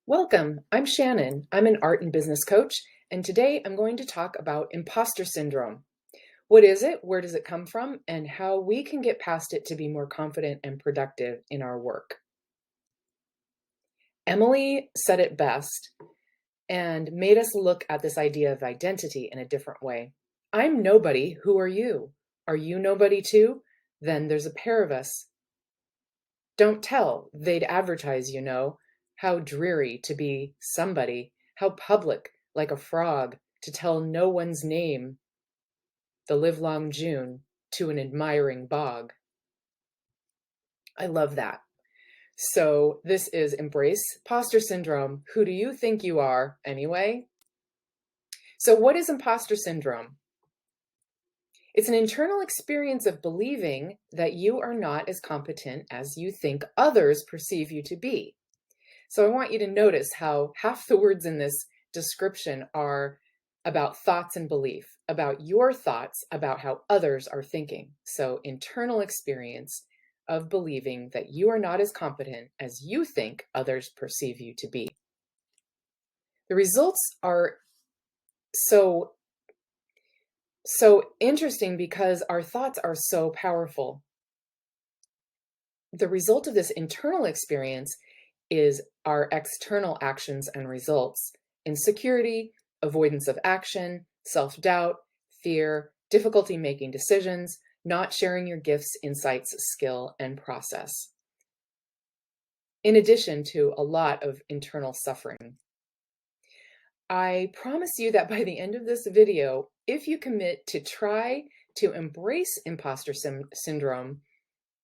Welcome, I'm Shannon. I'm an art and business coach, and today I'm going to talk about imposter syndrome. What is it, where does it come from, and how we can get past it to be more confident and productive in our work. Emily said it best and made us look at this idea of identity in a different way. I'm nobody, who are you? Are you nobody too? Then there's a pair of us. Don't tell, they'd advertise, How dreary to be somebody, how public, like a frog, to tell no one's name, the livelong June, to an admiring bog. I love that. So this is Embrace Imposter Syndrome. Who do you think you are, anyway? So what is imposter syndrome? It's an internal experience of believing that you are not as competent as you think others perceive you to be. So I want you to notice how half the words in this description are about thoughts and belief, about your thoughts about how others are thinking. So internal experience of believing that you are not as competent as you think others perceive you to be. The results are so interesting because our thoughts are so powerful. The result of this internal experience is our external actions and results: insecurity, avoidance of action, self-doubt, fear, difficulty making decisions, not sharing your gifts, insights, skill, and process. In addition to a lot of internal suffering. I promise you that by the end of this video, if you commit to try to embrace imposter syndrome,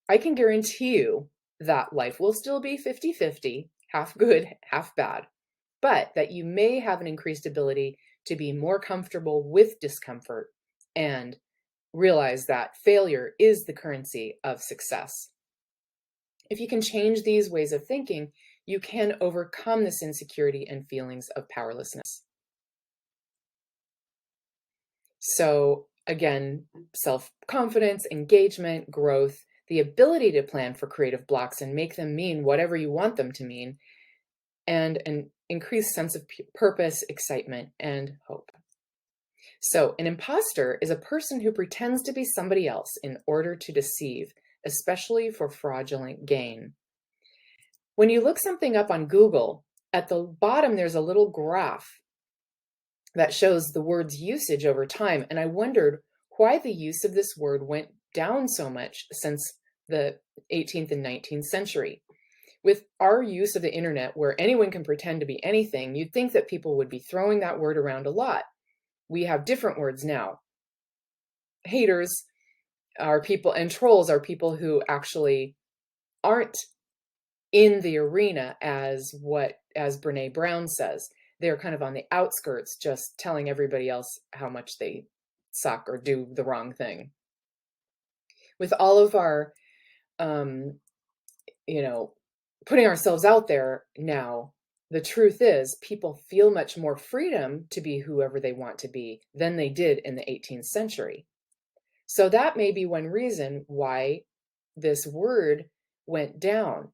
I can guarantee you that life will still be 50-50, half good, half bad, but that you may have an increased ability to be more comfortable with discomfort and realize that failure is the currency of success. If you can change these ways of thinking, you can overcome this insecurity and feelings of powerlessness. So again, self-confidence, engagement, growth, the ability to plan for creative blocks and make them mean whatever you want them to mean, and an increased sense of purpose, excitement, and hope. So an imposter is a person who pretends to be somebody else in order to deceive, especially for fraudulent gain. When you look something up on Google, at the bottom there's a little graph that shows the word's usage over time, and I wondered why the use of this word went down so much since the 18th and 19th century. With our use of the internet, where anyone can pretend to be anything, you'd think that people would be throwing that word around a lot. We have different words now. Haters are people, and trolls are people who actually aren't in the arena, as Brene Brown says. They're kind of on the outskirts, just telling everybody else how much they suck or do the wrong thing. With all of our, putting ourselves out there now, the truth is people feel much more freedom to be whoever they want to be than they did in the 18th century. So that may be one reason why this word went down.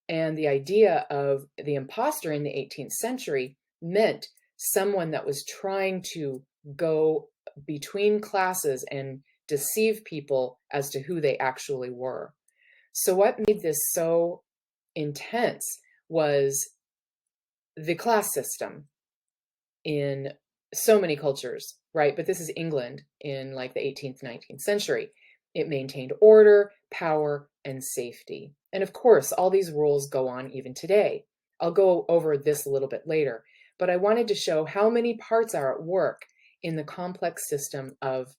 And the idea of the imposter in the 18th century meant someone that was trying to go between classes and deceive people as to who they actually were. So what made this so intense was the class system in so many cultures, right? But this is England in like the 18th, 19th century. It maintained order, power, and safety. And of course, all these rules go on even today. I'll go over this a little bit later, but I wanted to show how many parts are at work in the complex system of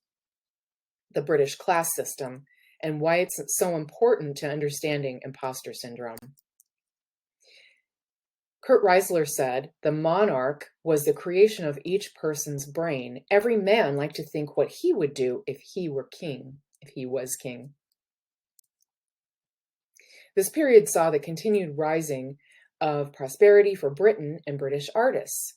the British class system and why it's so important to understanding imposter syndrome. Kurt Riesler said, "The monarch was the creation of each person's brain. Every man liked to think what he would do if he were king, if he was king." This period saw the continued rising of prosperity for Britain and British artists.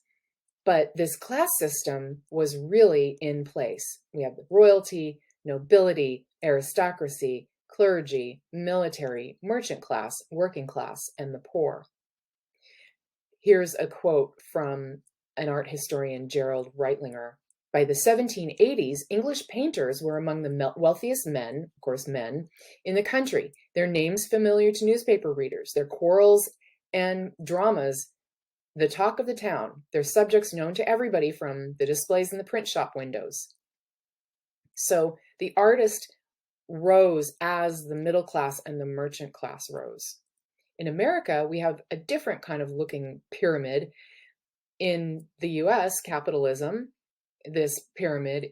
But this class system was really in place. We have the royalty, nobility, aristocracy, clergy, military, merchant class, working class, and the poor. Here's a quote from an art historian, Gerald Reitlinger. By the 1780s, English painters were among the wealthiest men, of course men, in the country. Their names familiar to newspaper readers, their quarrels and dramas the talk of the town, their subjects known to everybody from the displays in the print shop windows. So the artist rose as the middle class and the merchant class rose. In America, we have a different kind of looking pyramid. In the US, capitalism, this pyramid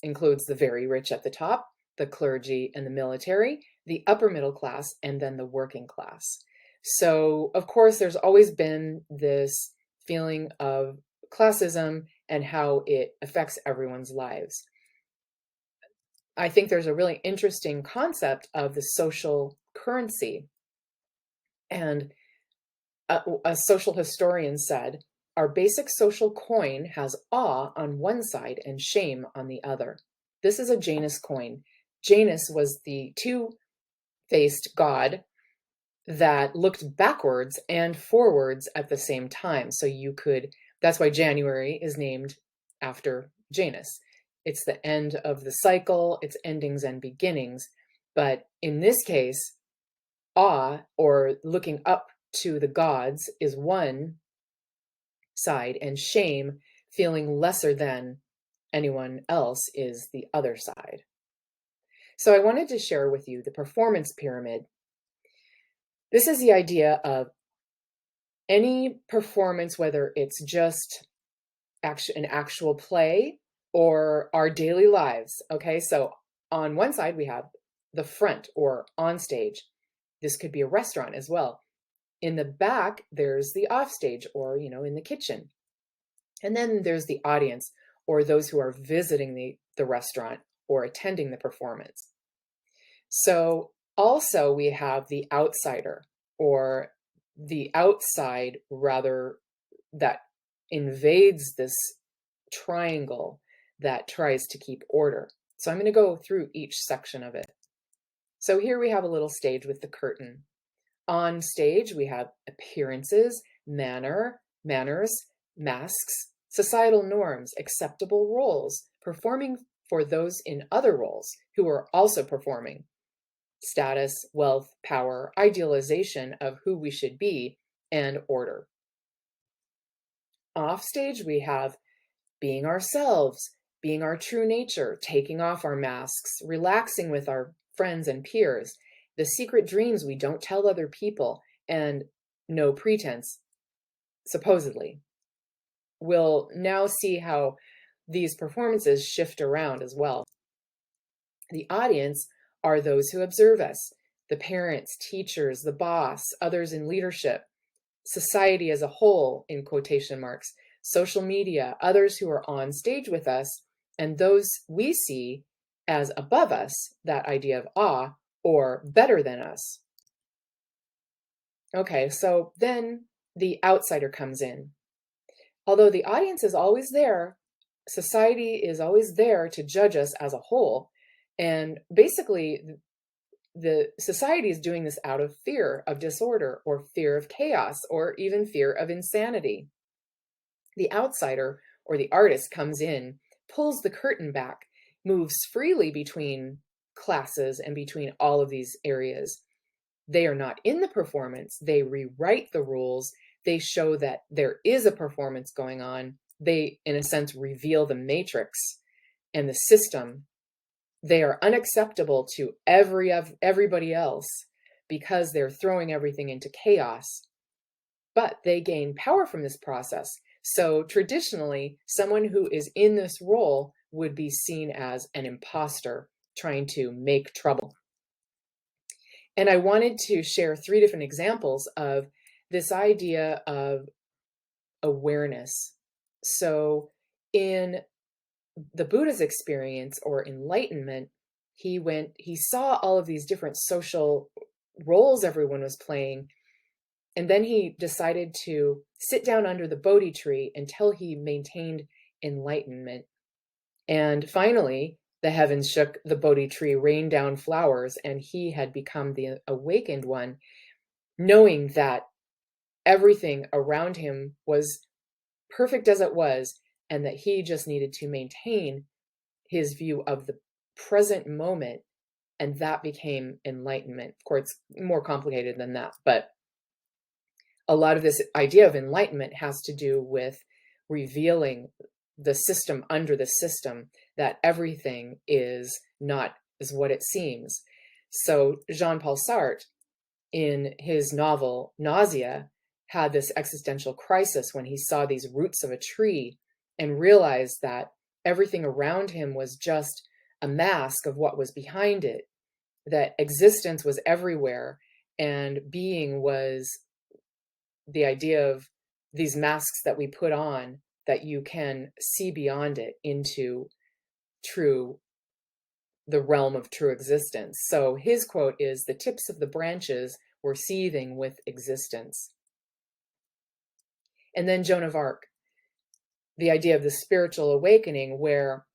includes the very rich at the top, the clergy and the military, the upper middle class, and then the working class. So, of course, there's always been this feeling of classism and how it affects everyone's lives. I think there's a really interesting concept of the social currency. And a social historian said, our basic social coin has awe on one side and shame on the other. This is a Janus coin. Janus was the two-faced god that looked backwards and forwards at the same time. So that's why January is named after Janus. It's the end of the cycle, it's endings and beginnings. But in this case, awe, or looking up to the gods, is one side, and shame, feeling lesser than anyone else, is the other side. So I wanted to share with you the performance pyramid. This is the idea of any performance, whether it's just an actual play or our daily lives. Okay, so on one side we have the front or on stage. This could be a restaurant as well. In the back, there's the off stage, or, in the kitchen. And then there's the audience, or those who are visiting the restaurant or attending the performance. So also we have the outsider, or the outside, rather, that invades this triangle that tries to keep order. So I'm going to go through each section of it. So here we have a little stage with the curtain. On stage, we have appearances, manners, masks, societal norms, acceptable roles, performing for those in other roles who are also performing, status, wealth, power, idealization of who we should be, and order. Off stage, we have being ourselves, being our true nature, taking off our masks, relaxing with our friends and peers, the secret dreams we don't tell other people, and no pretense, supposedly. We'll now see how these performances shift around as well. The audience are those who observe us, the parents, teachers, the boss, others in leadership, society as a whole, in quotation marks, social media, others who are on stage with us, and those we see as above us, that idea of awe, or better than us. Okay, so then the outsider comes in. Although the audience is always there, society is always there to judge us as a whole. And basically, the society is doing this out of fear of disorder, or fear of chaos, or even fear of insanity. The outsider, or the artist, comes in, pulls the curtain back, moves freely between classes and between all of these areas. They are not in the performance. They rewrite the rules. They show that there is a performance going on. They, in a sense, reveal the matrix and the system. They are unacceptable to everybody else because they're throwing everything into chaos. But they gain power from this process. So traditionally, someone who is in this role would be seen as an imposter trying to make trouble. And I wanted to share 3 different examples of this idea of awareness. So in the Buddha's experience, or enlightenment, he saw all of these different social roles everyone was playing. And then he decided to sit down under the Bodhi tree until he maintained enlightenment. And finally, the heavens shook, the Bodhi tree rained down flowers, and he had become the awakened one, knowing that everything around him was perfect as it was, and that he just needed to maintain his view of the present moment, and that became enlightenment. Of course, it's more complicated than that, but a lot of this idea of enlightenment has to do with revealing the system under the system, that everything is not as what it seems. So Jean-Paul Sartre, in his novel Nausea, had this existential crisis when he saw these roots of a tree and realized that everything around him was just a mask of what was behind it, that existence was everywhere and being was the idea of these masks that we put on, that you can see beyond it into the realm of true existence. So his quote is, "The tips of the branches were seething with existence." And then Joan of Arc, the idea of the spiritual awakening, where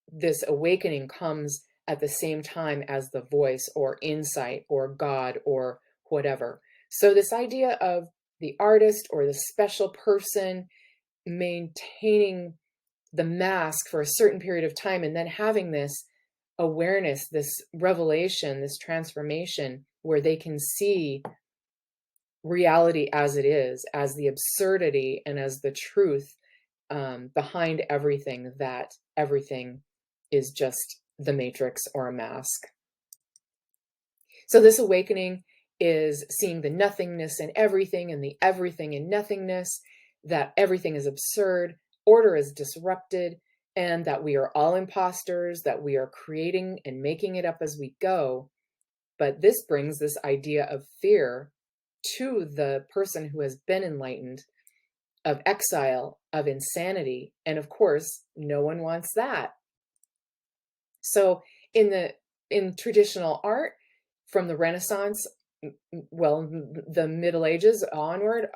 this awakening comes at the same time as the voice or insight or God or whatever. So this idea of the artist or the special person maintaining the mask for a certain period of time and then having this awareness, this revelation, this transformation where they can see reality as it is, as the absurdity and as the truth behind everything, that everything is just the matrix or a mask. So this awakening is seeing the nothingness in everything and the everything in nothingness, that everything is absurd, order is disrupted, and that we are all imposters, that we are creating and making it up as we go. But this brings this idea of fear to the person who has been enlightened, of exile, of insanity. And of course, no one wants that. So in traditional art, from the Renaissance, well, the Middle Ages onward,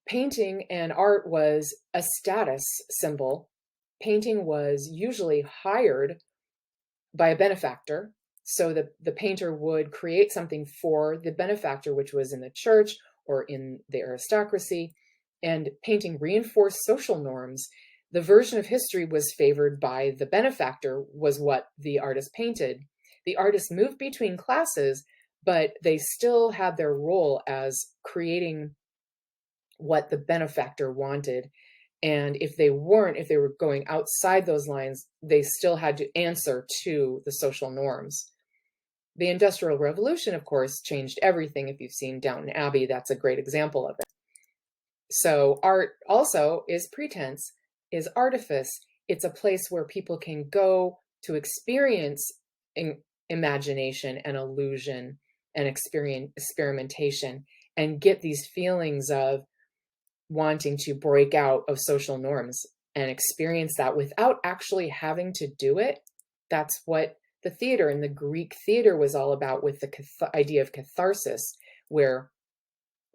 painting and art was a status symbol. Painting was usually hired by a benefactor. So the painter would create something for the benefactor, which was in the church or in the aristocracy, and painting reinforced social norms. The version of history was favored by the benefactor, was what the artist painted. The artist moved between classes, but they still had their role as creating what the benefactor wanted. And if they were going outside those lines, they still had to answer to the social norms. The Industrial Revolution, of course, changed everything. If you've seen Downton Abbey, that's a great example of it. So art also is pretense, is artifice. It's a place where people can go to experience imagination and illusion and experimentation and get these feelings of wanting to break out of social norms and experience that without actually having to do it. That's what the theater and the Greek theater was all about, with the idea of catharsis, where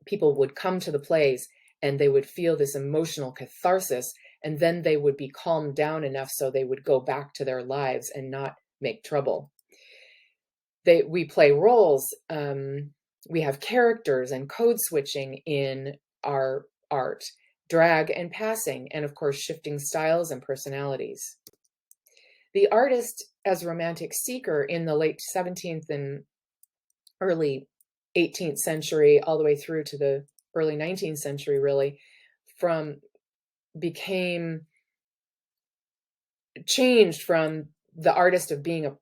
people would come to the plays and they would feel this emotional catharsis, and then they would be calmed down enough so they would go back to their lives and not make trouble. We play roles. We have characters and code switching in our art, drag and passing, and of course, shifting styles and personalities. The artist as romantic seeker in the late 17th and early 18th century, all the way through to the early 19th century, really, changed from the artist of being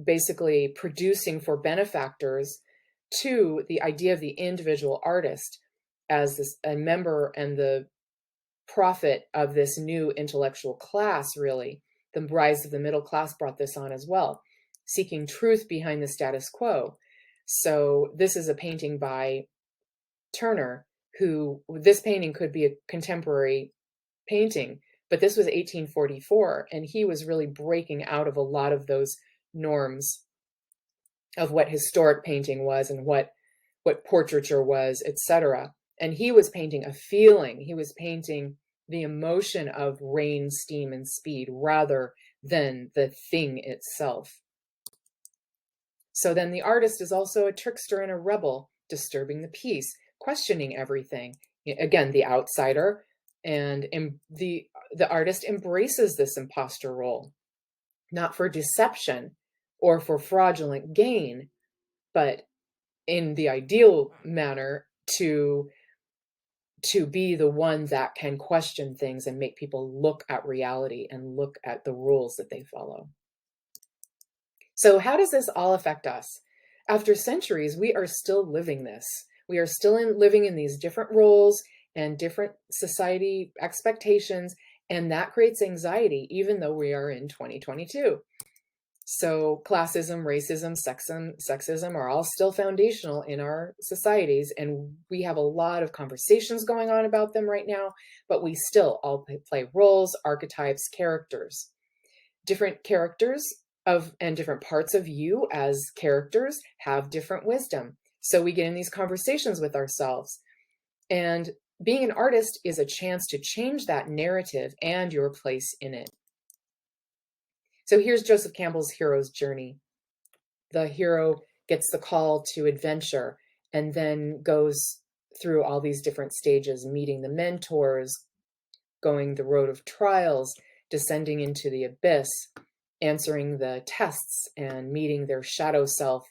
basically producing for benefactors to the idea of the individual artist as a member and the prophet of this new intellectual class, really. The rise of the middle class brought this on as well, seeking truth behind the status quo. So this is a painting by Turner, this painting could be a contemporary painting, but this was 1844, and he was really breaking out of a lot of those norms of what historic painting was and what portraiture was, etc. And he was painting a feeling. He was painting the emotion of rain, steam, and speed rather than the thing itself. So then the artist is also a trickster and a rebel, disturbing the peace, questioning everything. Again, the outsider, and the artist embraces this imposter role, not for deception or for fraudulent gain, but in the ideal manner to be the one that can question things and make people look at reality and look at the rules that they follow. So how does this all affect us? After centuries, we are still living this. We are still living in these different roles and different society expectations, and that creates anxiety, even though we are in 2022. So classism, racism, sexism are all still foundational in our societies, and we have a lot of conversations going on about them right now, but we still all play roles, archetypes, characters. Different characters and different parts of you as characters have different wisdom. So we get in these conversations with ourselves. And being an artist is a chance to change that narrative and your place in it. So here's Joseph Campbell's hero's journey. The hero gets the call to adventure and then goes through all these different stages, meeting the mentors, going the road of trials, descending into the abyss, answering the tests and meeting their shadow self,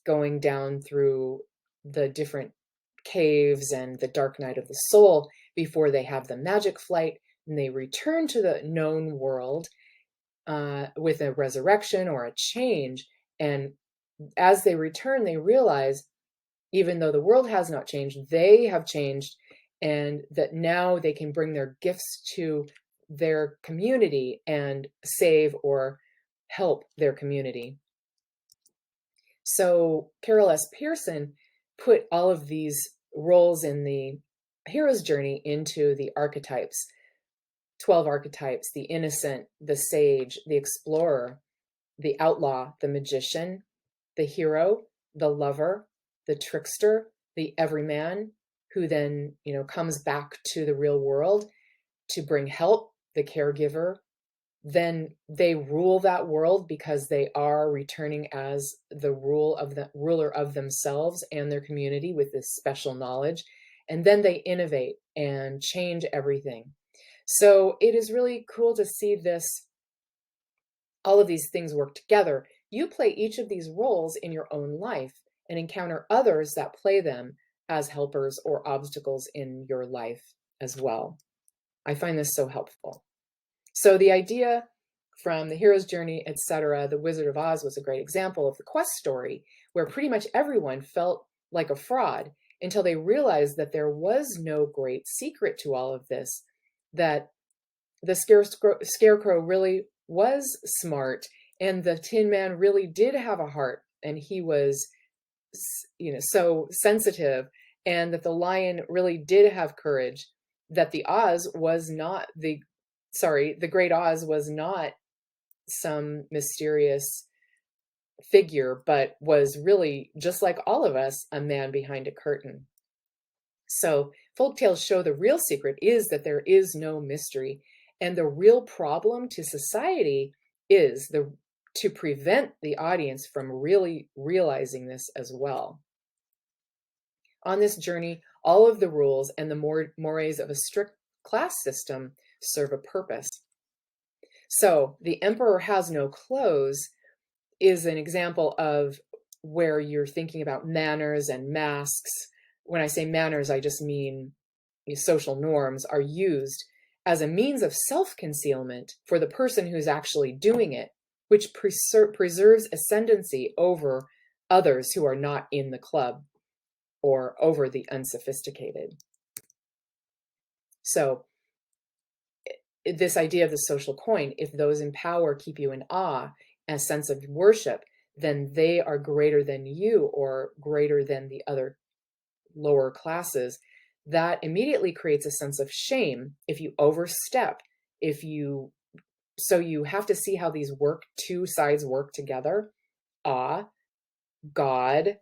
going down through the different caves and the dark night of the soul before they have the magic flight and they return to the known world with a resurrection or a change. And as they return, they realize, even though the world has not changed, they have changed, and that now they can bring their gifts to their community and save or help their community. So Carol S. Pearson put all of these roles in the hero's journey into the archetypes. 12 archetypes: the innocent, the sage, the explorer, the outlaw, the magician, the hero, the lover, the trickster, the everyman, who then, comes back to the real world to bring help, the caregiver. Then they rule that world because they are returning as the ruler of themselves and their community with this special knowledge. And then they innovate and change everything. So it is really cool to see all of these things work together. You play each of these roles in your own life and encounter others that play them as helpers or obstacles in your life as well. I find this so helpful. So the idea from the hero's journey, etc., the Wizard of Oz was a great example of the quest story, where pretty much everyone felt like a fraud until they realized that there was no great secret to all of this, that the scarecrow really was smart, and the Tin Man really did have a heart, and he was, so sensitive, and that the lion really did have courage, that the Great Oz was not some mysterious figure, but was really, just like all of us, a man behind a curtain. So folktales show the real secret is that there is no mystery. And the real problem to society is to prevent the audience from really realizing this as well. On this journey, all of the rules and the mores of a strict class system serve a purpose. So the emperor has no clothes is an example of where you're thinking about manners and masks. When I say manners, I just mean social norms are used as a means of self-concealment for the person who's actually doing it, which preserves ascendancy over others who are not in the club or over the unsophisticated. So this idea of the social coin, if those in power keep you in awe and a sense of worship, then they are greater than you or greater than the other lower classes. That immediately creates a sense of shame if you overstep, so you have to see how these two sides work together. Awe, God,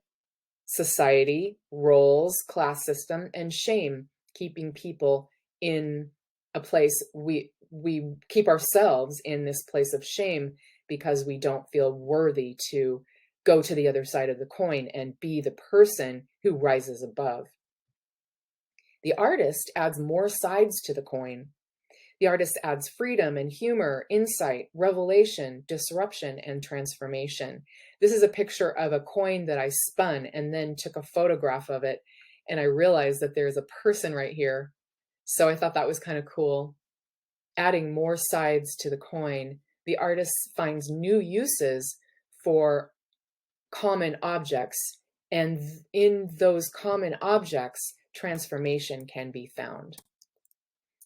society, roles, class system, and shame, keeping people in a place, we keep ourselves in this place of shame because we don't feel worthy to go to the other side of the coin and be the person who rises above. The artist adds more sides to the coin. The artist adds freedom and humor, insight, revelation, disruption, and transformation. This is a picture of a coin that I spun and then took a photograph of it. And I realized that there's a person right here. So I thought that was kind of cool. Adding more sides to the coin, the artist finds new uses for common objects. And in those common objects, transformation can be found.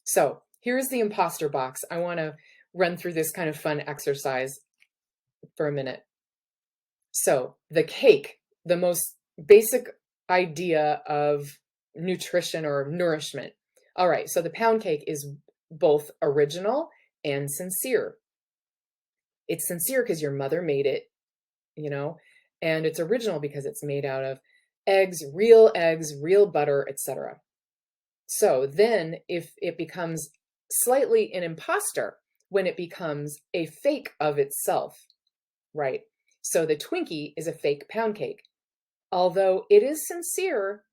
So here's the imposter box. I want to run through this kind of fun exercise for a minute. So the cake, the most basic idea of nutrition or nourishment. All right, so the pound cake is both original and sincere. It's sincere because your mother made it, and it's original because it's made out of eggs, real butter, etc. So then if it becomes slightly an imposter, when it becomes a fake of itself, right? So the Twinkie is a fake pound cake. Although it is sincere,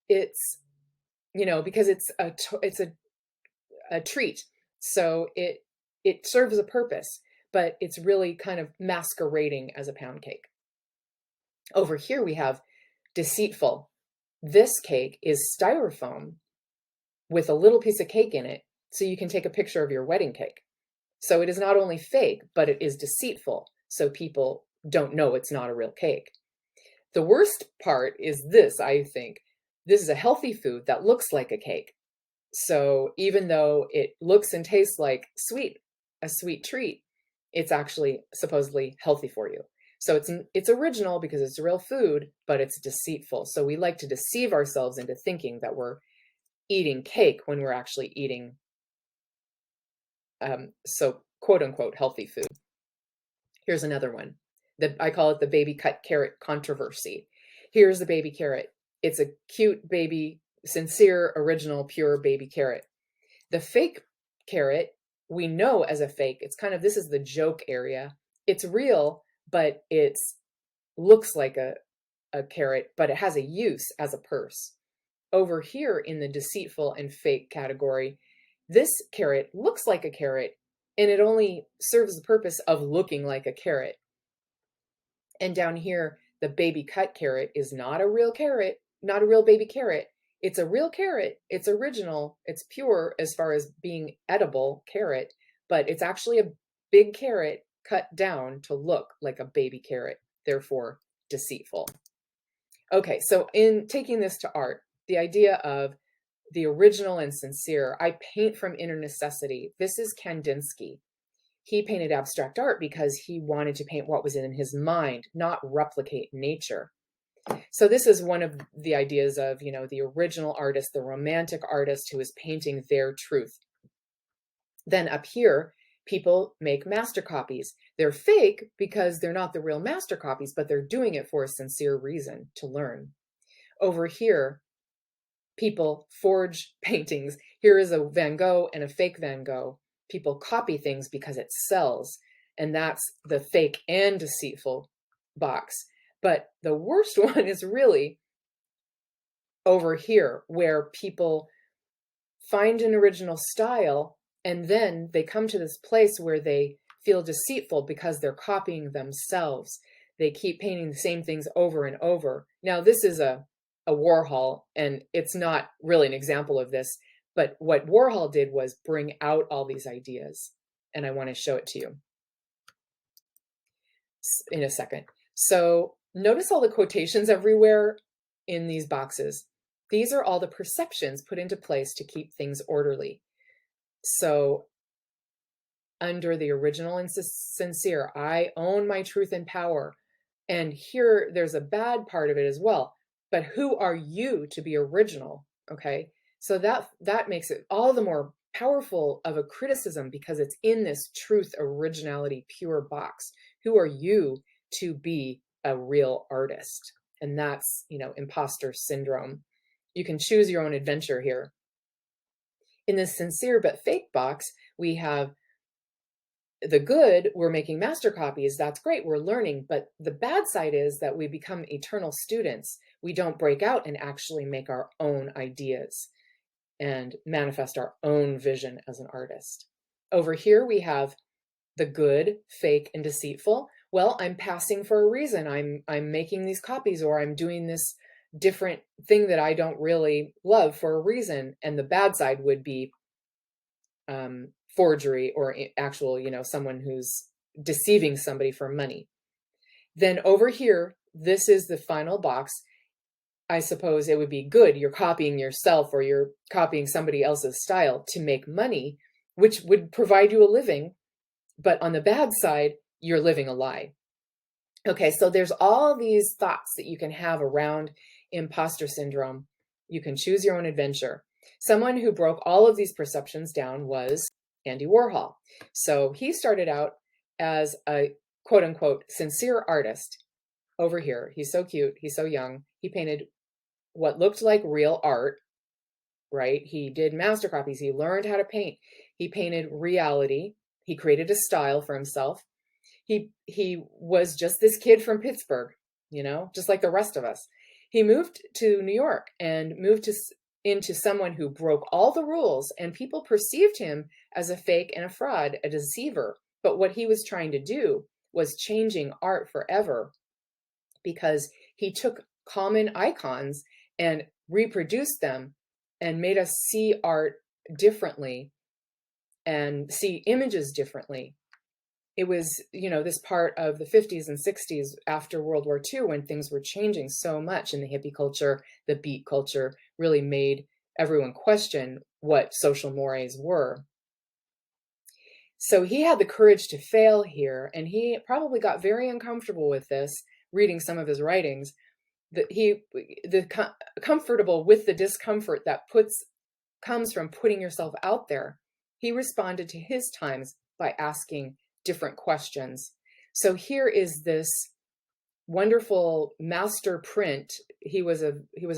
it's, because it's a treat. So it serves a purpose, but it's really kind of masquerading as a pound cake. Over here we have deceitful. This cake is styrofoam with a little piece of cake in it, so you can take a picture of your wedding cake. So it is not only fake, but it is deceitful, so people don't know it's not a real cake. The worst part is this, I think. This is a healthy food that looks like a cake. So even though it looks and tastes like a sweet treat, it's actually supposedly healthy for you. So it's original because it's real food, but it's deceitful. So we like to deceive ourselves into thinking that we're eating cake when we're actually eating, so quote unquote, healthy food. Here's another one. I call it the baby cut carrot controversy. Here's the baby carrot. It's a cute baby, sincere, original, pure baby carrot. The fake carrot, we know as a fake, this is the joke area. It's real, but it looks like a carrot, but it has a use as a purse. Over here in the deceitful and fake category, this carrot looks like a carrot, and it only serves the purpose of looking like a carrot. And down here, the baby cut carrot is not a real carrot, not a real baby carrot. It's a real carrot. It's original. It's pure as far as being edible carrot, but it's actually a big carrot cut down to look like a baby carrot, therefore deceitful. Okay, so in taking this to art, the idea of the original and sincere, I paint from inner necessity. This is Kandinsky. He painted abstract art because he wanted to paint what was in his mind, not replicate nature. So this is one of the ideas of, the original artist, the romantic artist who is painting their truth. Then up here, people make master copies. They're fake because they're not the real master copies, but they're doing it for a sincere reason, to learn. Over here, people forge paintings. Here is a Van Gogh and a fake Van Gogh. People copy things because it sells, and that's the fake and deceitful box. But the worst one is really over here, where people find an original style, and then they come to this place where they feel deceitful because they're copying themselves. They keep painting the same things over and over. Now, this is a Warhol, and it's not really an example of this, but what Warhol did was bring out all these ideas, and I want to show it to you in a second. So notice all the quotations everywhere in these boxes. These are all the perceptions put into place to keep things orderly. So under the original and sincere, I own my truth and power. And here there's a bad part of it as well. But who are you to be original? Okay. So that makes it all the more powerful of a criticism because it's in this truth, originality, pure box. Who are you to be a real artist? And that's, imposter syndrome. You can choose your own adventure here. In this sincere but fake box, we have the good, we're making master copies. That's great. We're learning. But the bad side is that we become eternal students. We don't break out and actually make our own ideas. and manifest our own vision as an artist. Over here, we have the good, fake, and deceitful. Well, I'm passing for a reason. I'm making these copies, or I'm doing this different thing that I don't really love for a reason. And the bad side would be forgery, or actual, someone who's deceiving somebody for money. Then over here, this is the final box. I suppose it would be good. You're copying yourself, or you're copying somebody else's style to make money, which would provide you a living. But on the bad side, you're living a lie. Okay, so there's all these thoughts that you can have around imposter syndrome. You can choose your own adventure. Someone who broke all of these perceptions down was Andy Warhol. So he started out as a quote unquote sincere artist. Over here, he's so cute, he's so young. He painted what looked like real art, right? He did master copies. He learned how to paint. He painted reality. He created a style for himself. He was just this kid from Pittsburgh, just like the rest of us. He moved to New York and moved into someone who broke all the rules, and people perceived him as a fake and a fraud, a deceiver. But what he was trying to do was changing art forever, because he took common icons and reproduced them and made us see art differently and see images differently. It was, this part of the 50s and 60s after World War II, when things were changing so much in the hippie culture. The beat culture really made everyone question what social mores were. So he had the courage to fail here, and he probably got very uncomfortable with this, reading some of his writings, comfortable with the discomfort that comes from putting yourself out there. He responded to his times by asking different questions. So here is this wonderful master print. He was a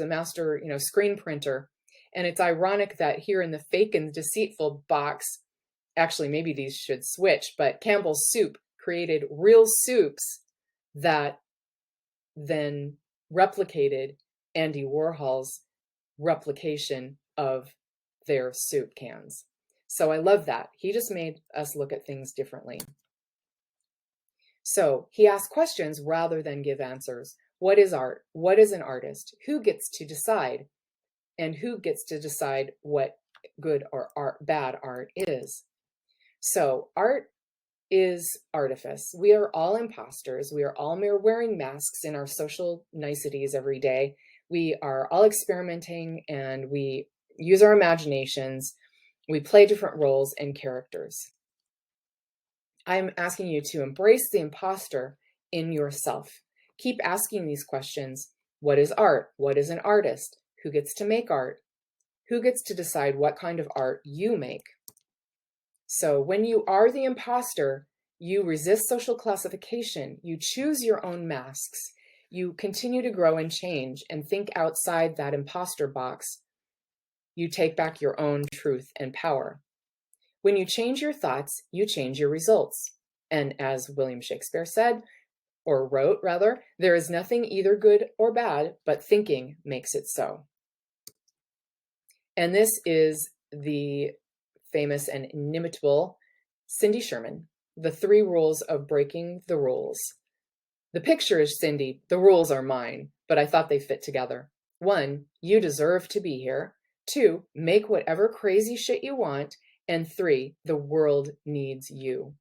master, screen printer. And it's ironic that here in the fake and deceitful box, actually maybe these should switch, but Campbell's Soup created real soups that then replicated Andy Warhol's replication of their soup cans. So I love that. He just made us look at things differently. So he asked questions rather than give answers. What is art? What is an artist? Who gets to decide? And who gets to decide what good or bad art is? So art is artifice. We are all imposters. We are all wearing masks in our social niceties every day. We are all experimenting, and we use our imaginations. We play different roles and characters. I'm asking you to embrace the imposter in yourself. Keep asking these questions. What is art? What is an artist? Who gets to make art? Who gets to decide what kind of art you make? So when you are the imposter, you resist social classification. You choose your own masks. You continue to grow and change and think outside that imposter box. You take back your own truth and power. When you change your thoughts, you change your results. And as William Shakespeare said, or wrote rather, there is nothing either good or bad, but thinking makes it so. And this is the famous and inimitable Cindy Sherman, The 3 Rules of Breaking the Rules. The picture is Cindy, the rules are mine, but I thought they fit together. 1, you deserve to be here. 2, make whatever crazy shit you want. And 3, the world needs you.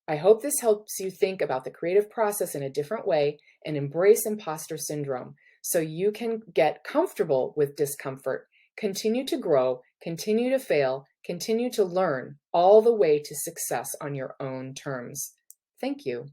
I hope this helps you think about the creative process in a different way and embrace imposter syndrome so you can get comfortable with discomfort, continue to grow, continue to fail, continue to learn all the way to success on your own terms. Thank you.